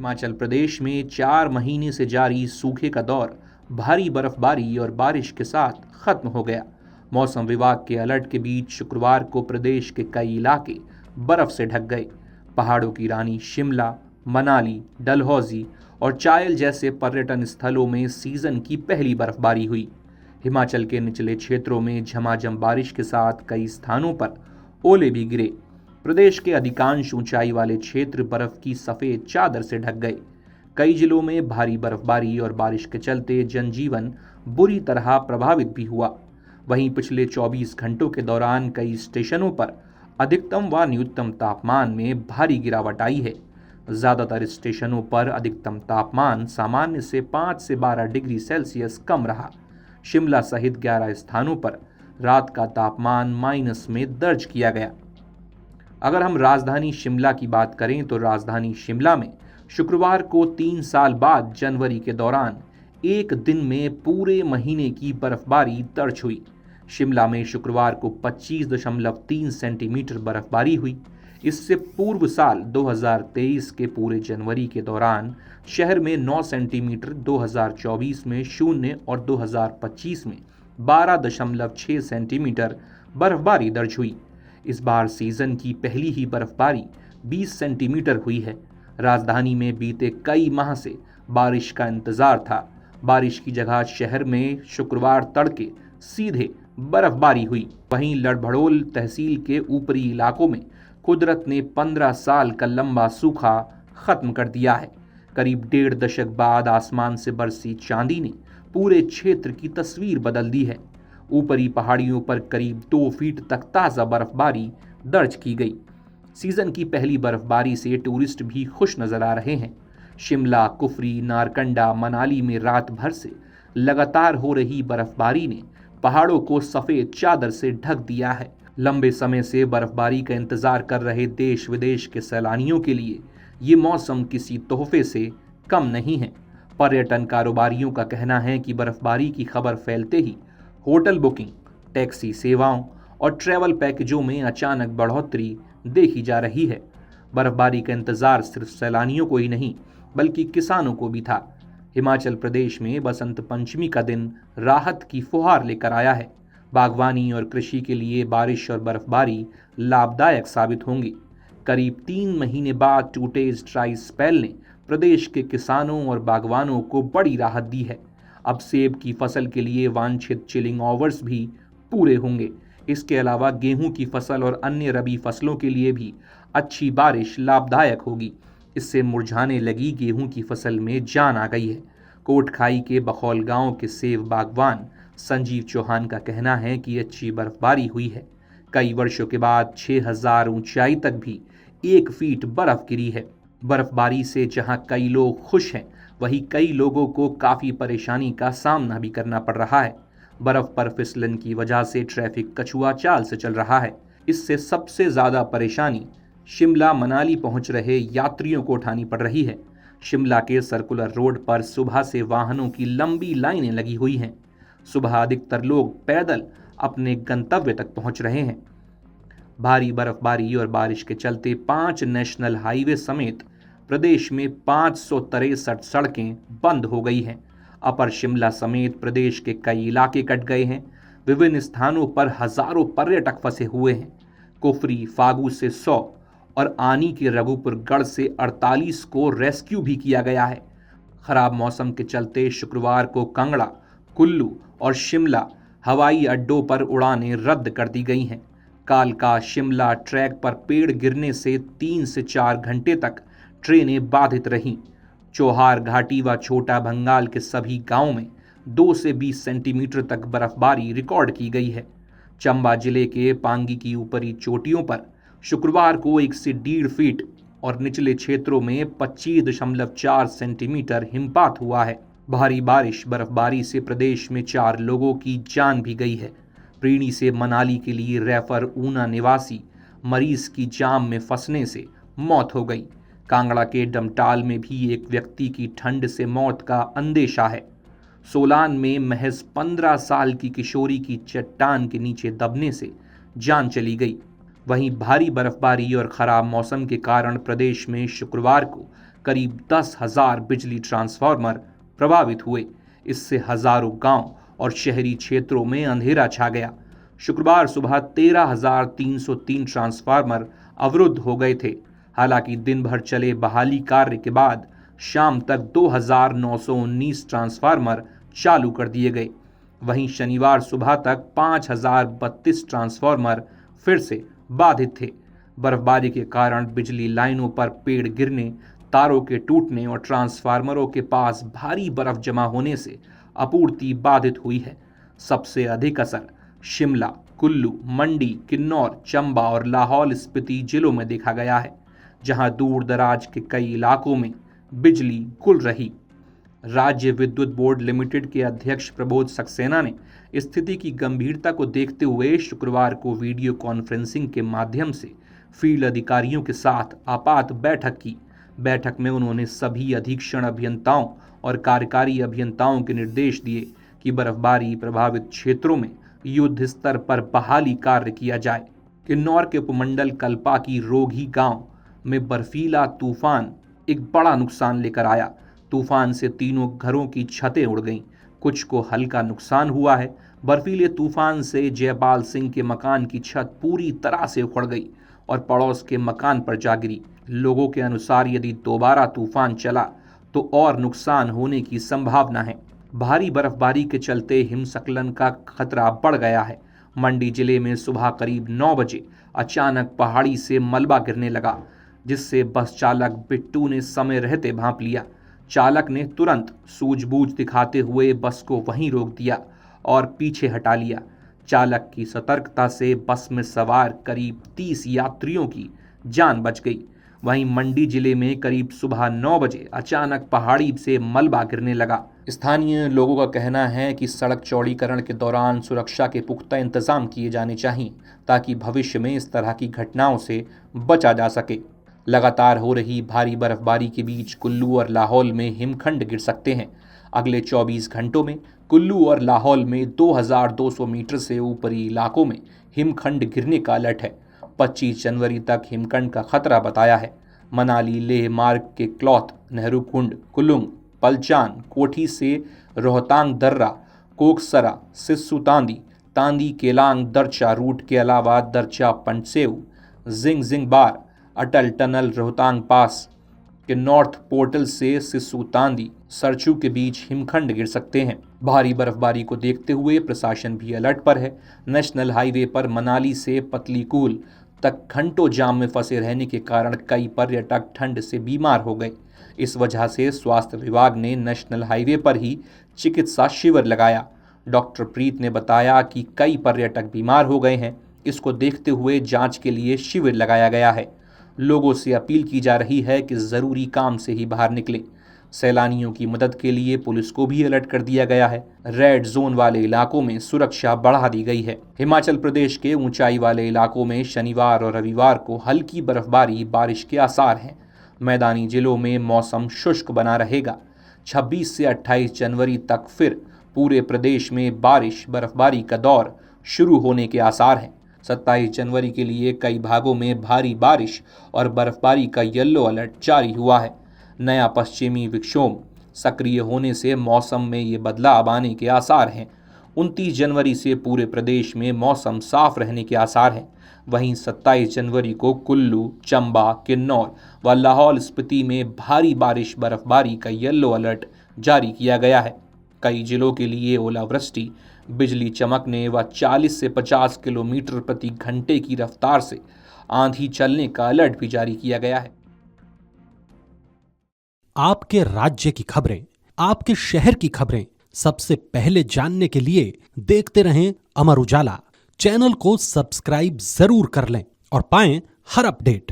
हिमाचल प्रदेश में 4 महीने से जारी सूखे का दौर भारी बर्फबारी और बारिश के साथ खत्म हो गया। मौसम विभाग के अलर्ट के बीच शुक्रवार को प्रदेश के कई इलाके बर्फ से ढक गए। पहाड़ों की रानी शिमला, मनाली, डलहौजी और चायल जैसे पर्यटन स्थलों में सीजन की पहली बर्फबारी हुई। हिमाचल के निचले क्षेत्रों में झमाझम बारिश के साथ कई स्थानों पर ओले भी गिरे। प्रदेश के अधिकांश ऊंचाई वाले क्षेत्र बर्फ की सफेद चादर से ढक गए। कई जिलों में भारी बर्फबारी और बारिश के चलते जनजीवन बुरी तरह प्रभावित भी हुआ। वहीं पिछले 24 घंटों के दौरान कई स्टेशनों पर अधिकतम व न्यूनतम तापमान में भारी गिरावट आई है। ज्यादातर स्टेशनों पर अधिकतम तापमान सामान्य से 5 से 12 डिग्री सेल्सियस कम रहा। शिमला सहित 11 स्थानों पर रात का तापमान माइनस में दर्ज किया गया। अगर हम राजधानी शिमला की बात करें तो राजधानी शिमला में शुक्रवार को 3 साल बाद जनवरी के दौरान एक दिन में पूरे महीने की बर्फबारी दर्ज हुई। शिमला में शुक्रवार को 25.3 सेंटीमीटर बर्फबारी हुई। इससे पूर्व साल 2023 के पूरे जनवरी के दौरान शहर में 9 सेंटीमीटर, 2024 में 0 और 2025 में 12.6 सेंटीमीटर बर्फबारी दर्ज हुई। इस बार सीजन की पहली ही बर्फबारी 20 सेंटीमीटर हुई है। राजधानी में बीते कई माह से बारिश का इंतजार था। बारिश की जगह शहर में शुक्रवार तड़के सीधे बर्फबारी हुई। वहीं लड़भड़ोल तहसील के ऊपरी इलाकों में कुदरत ने 15 साल का लंबा सूखा खत्म कर दिया है। करीब 1.5 दशक बाद आसमान से बरसी चांदी ने पूरे क्षेत्र की तस्वीर बदल दी है। ऊपरी पहाड़ियों पर करीब 2 फीट तक ताज़ा बर्फबारी दर्ज की गई। सीजन की पहली बर्फबारी से टूरिस्ट भी खुश नजर आ रहे हैं। शिमला, कुफरी, नारकंडा, मनाली में रात भर से लगातार हो रही बर्फबारी ने पहाड़ों को सफेद चादर से ढक दिया है। लंबे समय से बर्फबारी का इंतजार कर रहे देश विदेश के सैलानियों के लिए ये मौसम किसी तोहफे से कम नहीं है। पर्यटन कारोबारियों का कहना है कि बर्फबारी की खबर फैलते ही होटल बुकिंग, टैक्सी सेवाओं और ट्रैवल पैकेजों में अचानक बढ़ोतरी देखी जा रही है। बर्फबारी का इंतजार सिर्फ सैलानियों को ही नहीं बल्कि किसानों को भी था। हिमाचल प्रदेश में बसंत पंचमी का दिन राहत की फुहार लेकर आया है। बागवानी और कृषि के लिए बारिश और बर्फबारी लाभदायक साबित होंगी। करीब 3 महीने बाद 2 डेज ड्राई स्पेल ने प्रदेश के किसानों और बागवानों को बड़ी राहत दी है। अब सेब की फसल के लिए वांछित चिलिंग ओवर्स भी पूरे होंगे। इसके अलावा गेहूं की फसल और अन्य रबी फसलों के लिए भी अच्छी बारिश लाभदायक होगी। इससे मुरझाने लगी गेहूं की फसल में जान आ गई है। कोटखाई के बखौल गांव के सेब बागवान संजीव चौहान का कहना है कि अच्छी बर्फबारी हुई है। कई वर्षों के बाद 6000 ऊंचाई तक भी 1 फीट बर्फ गिरी है। बर्फबारी से जहां कई लोग खुश हैं, वहीं कई लोगों को काफ़ी परेशानी का सामना भी करना पड़ रहा है। बर्फ पर फिसलन की वजह से ट्रैफिक कछुआ चाल से चल रहा है। इससे सबसे ज़्यादा परेशानी शिमला मनाली पहुंच रहे यात्रियों को उठानी पड़ रही है। शिमला के सर्कुलर रोड पर सुबह से वाहनों की लंबी लाइनें लगी हुई हैं। सुबह अधिकतर लोग पैदल अपने गंतव्य तक पहुंच रहे हैं। भारी बर्फबारी और बारिश के चलते 5 नेशनल हाईवे समेत प्रदेश में 563 सड़कें बंद हो गई हैं। अपर शिमला समेत प्रदेश के कई इलाके कट गए हैं। विभिन्न स्थानों पर हजारों पर्यटक फंसे हुए हैं। कुफरी, फागू से 100 और आनी के रघुपुरगढ़ से 48 को रेस्क्यू भी किया गया है। खराब मौसम के चलते शुक्रवार को कांगड़ा, कुल्लू और शिमला हवाई अड्डों पर उड़ानें रद्द कर दी गई हैं। कालका शिमला ट्रैक पर पेड़ गिरने से 3 से 4 घंटे तक ट्रेनें बाधित रहीं। चौहार घाटी व छोटा भंगाल के सभी गांवों में 2 से 20 सेंटीमीटर तक बर्फबारी रिकॉर्ड की गई है। चंबा जिले के पांगी की ऊपरी चोटियों पर शुक्रवार को 1 से 1.5 फीट और निचले क्षेत्रों में 25.4 सेंटीमीटर हिमपात हुआ है। भारी बारिश बर्फबारी से प्रदेश में 4 लोगों की जान भी गई है। प्रीणी से मनाली के लिए रेफर ऊना निवासी मरीज की जाम में फंसने से मौत हो गई। कांगड़ा के डमटाल में भी एक व्यक्ति की ठंड से मौत का अंदेशा है। सोलान में महज 15 साल की किशोरी की चट्टान के नीचे दबने से जान चली गई। वहीं भारी बर्फबारी और खराब मौसम के कारण प्रदेश में शुक्रवार को करीब 10,000 बिजली ट्रांसफार्मर प्रभावित हुए। इससे हजारों गांव और शहरी क्षेत्रों में अंधेरा छा गया। शुक्रवार सुबह 13,303 ट्रांसफार्मर अवरुद्ध हो गए थे। हालांकि दिन भर चले बहाली कार्य के बाद शाम तक 2,919 ट्रांसफार्मर चालू कर दिए गए। वहीं शनिवार सुबह तक 5,032 ट्रांसफार्मर फिर से बाधित थे। बर्फबारी के कारण बिजली लाइनों पर पेड़ गिरने, तारों के टूटने और ट्रांसफार्मरों के पास भारी बर्फ जमा होने से आपूर्ति बाधित हुई है। सबसे अधिक असर शिमला, कुल्लू, मंडी, किन्नौर, चंबा और लाहौल स्पीति जिलों में देखा गया है, जहां दूर दराज के कई इलाकों में बिजली गुल रही। राज्य विद्युत बोर्ड लिमिटेड के अध्यक्ष प्रबोध सक्सेना ने स्थिति की गंभीरता को देखते हुए शुक्रवार को वीडियो कॉन्फ्रेंसिंग के माध्यम से फील्ड अधिकारियों के साथ आपात बैठक की। बैठक में उन्होंने सभी अधीक्षण अभियंताओं और कार्यकारी अभियंताओं के निर्देश दिए कि बर्फबारी प्रभावित क्षेत्रों में युद्ध स्तर पर बहाली कार्य किया जाए। किन्नौर के उपमंडल कल्पा की रोघी गांव में बर्फीला तूफान एक बड़ा नुकसान लेकर आया। तूफान से तीनों घरों की छतें उड़ गईं, कुछ को हल्का नुकसान हुआ है। बर्फीले तूफान से जयपाल सिंह के मकान की छत पूरी तरह से उखड़ गई और पड़ोस के मकान पर जा गिरी। लोगों के अनुसार यदि दोबारा तूफान चला तो और नुकसान होने की संभावना है। भारी बर्फबारी के चलते हिमस्खलन का खतरा बढ़ गया है। मंडी जिले में सुबह करीब 9 बजे अचानक पहाड़ी से मलबा गिरने लगा, जिससे बस चालक बिट्टू ने समय रहते भांप लिया। चालक ने तुरंत सूझबूझ दिखाते हुए बस को वहीं रोक दिया और पीछे हटा लिया। चालक की सतर्कता से बस में सवार करीब 30 यात्रियों की जान बच गई। वहीं मंडी जिले में करीब सुबह 9 बजे अचानक पहाड़ी से मलबा गिरने लगा। स्थानीय लोगों का कहना है कि सड़क चौड़ीकरण के दौरान सुरक्षा के पुख्ता इंतजाम किए जाने चाहिए ताकि भविष्य में इस तरह की घटनाओं से बचा जा सके। लगातार हो रही भारी बर्फबारी के बीच कुल्लू और लाहौल में हिमखंड गिर सकते हैं। अगले 24 घंटों में कुल्लू और लाहौल में 2,200 मीटर से ऊपरी इलाकों में हिमखंड गिरने का अलर्ट है। 25 जनवरी तक हिमखंड का खतरा बताया है। मनाली लेह मार्ग के क्लौथ, नेहरू कुंड, कुलुंग, पलचान, कोठी से रोहतांग दर्रा, कोकसरा, सिस्सू तांदी, तांदी केलांग दरचा रूट के अलावा दरचा पंटसेव, जिंग जिंग बार, अटल टनल रोहतांग पास के नॉर्थ पोर्टल से सिस्सू तांदी, सरचू के बीच हिमखंड गिर सकते हैं। भारी बर्फबारी को देखते हुए प्रशासन भी अलर्ट पर है। नेशनल हाईवे पर मनाली से पतलीकूल तक घंटों जाम में फंसे रहने के कारण कई पर्यटक ठंड से बीमार हो गए। इस वजह से स्वास्थ्य विभाग ने नेशनल हाईवे पर ही चिकित्सा शिविर लगाया। डॉक्टर प्रीत ने बताया कि कई पर्यटक बीमार हो गए हैं। इसको देखते हुए जांच के लिए शिविर लगाया गया है। लोगों से अपील की जा रही है कि जरूरी काम से ही बाहर निकलें। सैलानियों की मदद के लिए पुलिस को भी अलर्ट कर दिया गया है। रेड जोन वाले इलाकों में सुरक्षा बढ़ा दी गई है। हिमाचल प्रदेश के ऊंचाई वाले इलाकों में शनिवार और रविवार को हल्की बर्फबारी, बारिश के आसार हैं। मैदानी जिलों में मौसम शुष्क बना रहेगा। 26 से 28 जनवरी तक फिर पूरे प्रदेश में बारिश बर्फबारी का दौर शुरू होने के आसार हैं। 27 जनवरी के लिए कई भागों में भारी बारिश और बर्फबारी का येलो अलर्ट जारी हुआ है। नया पश्चिमी विक्षोभ सक्रिय होने से मौसम में ये बदलाव आने के आसार हैं। 29 जनवरी से पूरे प्रदेश में मौसम साफ रहने के आसार हैं। वहीं 27 जनवरी को कुल्लू, चंबा, किन्नौर व लाहौल स्पीति में भारी बारिश बर्फबारी का येलो अलर्ट जारी किया गया है। कई जिलों के लिए ओलावृष्टि, बिजली चमकने व 40 से 50 किलोमीटर प्रति घंटे की रफ्तार से आंधी चलने का अलर्ट भी जारी किया गया है। आपके राज्य की खबरें, आपके शहर की खबरें सबसे पहले जानने के लिए देखते रहें अमर उजाला। चैनल को सब्सक्राइब जरूर कर लें और पाएं हर अपडेट।